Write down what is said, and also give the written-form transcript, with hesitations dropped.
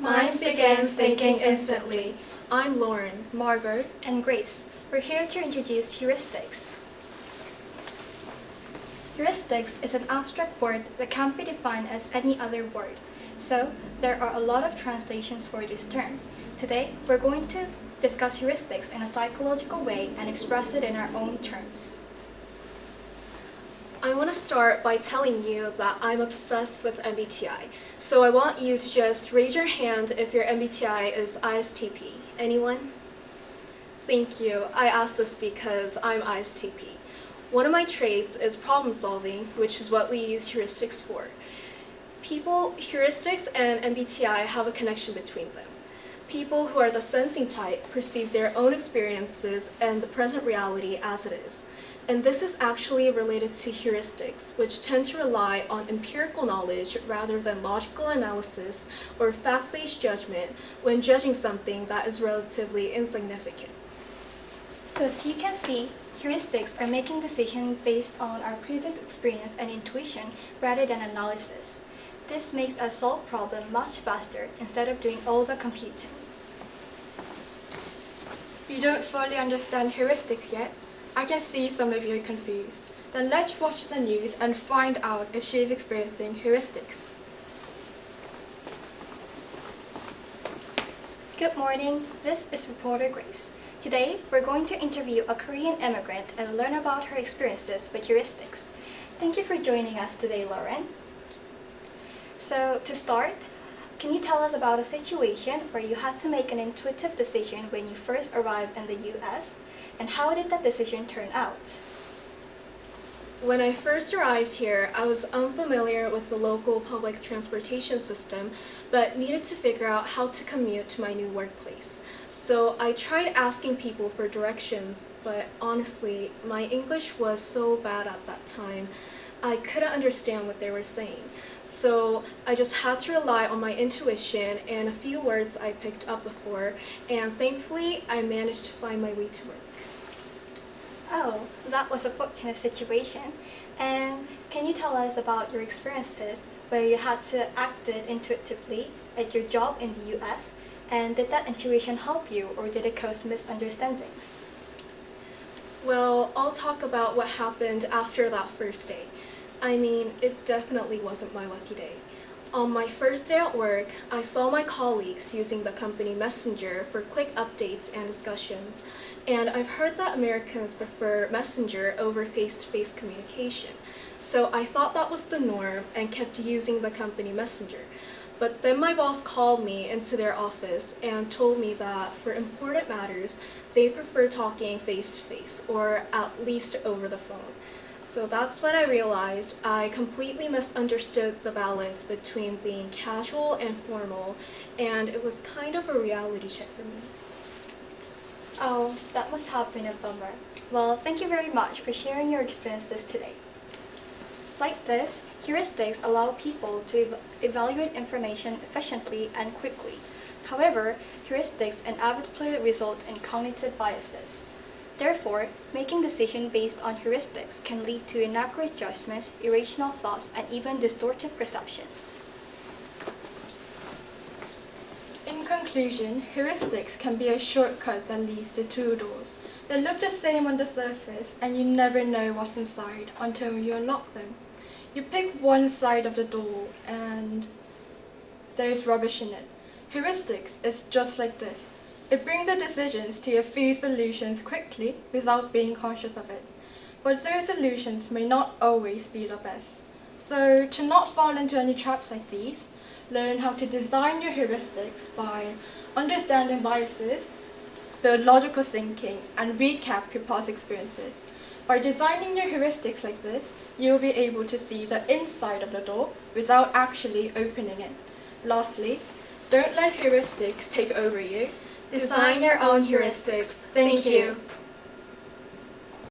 Minds begins thinking instantly. I'm Lauren, Margaret, and Grace. We're here to introduce heuristics. Heuristics is an abstract word that can't be defined as any other word. So, there are a lot of translations for this term. Today, we're going to discuss heuristics in a psychological way and express it in our own terms. I want to start by telling you that I'm obsessed with MBTI. So I want you to just raise your hand if your MBTI is ISTP. Anyone? Thank you. I asked this because I'm ISTP. One of my traits is problem solving, which is what we use heuristics for. Heuristics and MBTI have a connection between them. People who are the sensing type perceive their own experiences and the present reality as it is. And this is actually related to heuristics, which tend to rely on empirical knowledge rather than logical analysis or fact-based judgment when judging something that is relatively insignificant. So as you can see, heuristics are making decisions based on our previous experience and intuition rather than analysis. This makes us solve problems much faster instead of doing all the computing. You don't fully understand heuristics yet? I can see some of you are confused. Then let's watch the news and find out if she is experiencing heuristics. Good morning, this is reporter Grace. Today, we're going to interview a Korean immigrant and learn about her experiences with heuristics. Thank you for joining us today, Lauren. So, to start, can you tell us about a situation where you had to make an intuitive decision when you first arrived in the US? And how did that decision turn out? When I first arrived here, I was unfamiliar with the local public transportation system, but needed to figure out how to commute to my new workplace. So I tried asking people for directions, but honestly, my English was so bad at that time, I couldn't understand what they were saying. So I just had to rely on my intuition and a few words I picked up before, and thankfully, I managed to find my way to work. Oh, that was a fortunate situation. And can you tell us about your experiences where you had to act it intuitively at your job in the US? And did that intuition help you, or did it cause misunderstandings? Well, I'll talk about what happened after that first day. I mean, it definitely wasn't my lucky day. On my first day at work, I saw my colleagues using the company Messenger for quick updates and discussions, and I've heard that Americans prefer Messenger over face-to-face communication, so I thought that was the norm and kept using the company Messenger. But then my boss called me into their office and told me that for important matters, they prefer talking face-to-face, or at least over the phone. So that's when I realized I completely misunderstood the balance between being casual and formal, and it was kind of a reality check for me. Oh, that must have been a bummer. Well, thank you very much for sharing your experiences today. Like this, heuristics allow people to evaluate information efficiently and quickly. However, heuristics inevitably result in cognitive biases. Therefore, making decisions based on heuristics can lead to inaccurate judgments, irrational thoughts, and even distorted perceptions. In conclusion, heuristics can be a shortcut that leads to two doors. They look the same on the surface, and you never know what's inside until you unlock them. You pick one side of the door, and there's rubbish in it. Heuristics is just like this. It brings your decisions to a few solutions quickly without being conscious of it. But those solutions may not always be the best. So to not fall into any traps like these, learn how to design your heuristics by understanding biases, build logical thinking, and recap your past experiences. By designing your heuristics like this, you'll be able to see the inside of the door without actually opening it. Lastly, don't let heuristics take over you. Design your own heuristics. Thank you.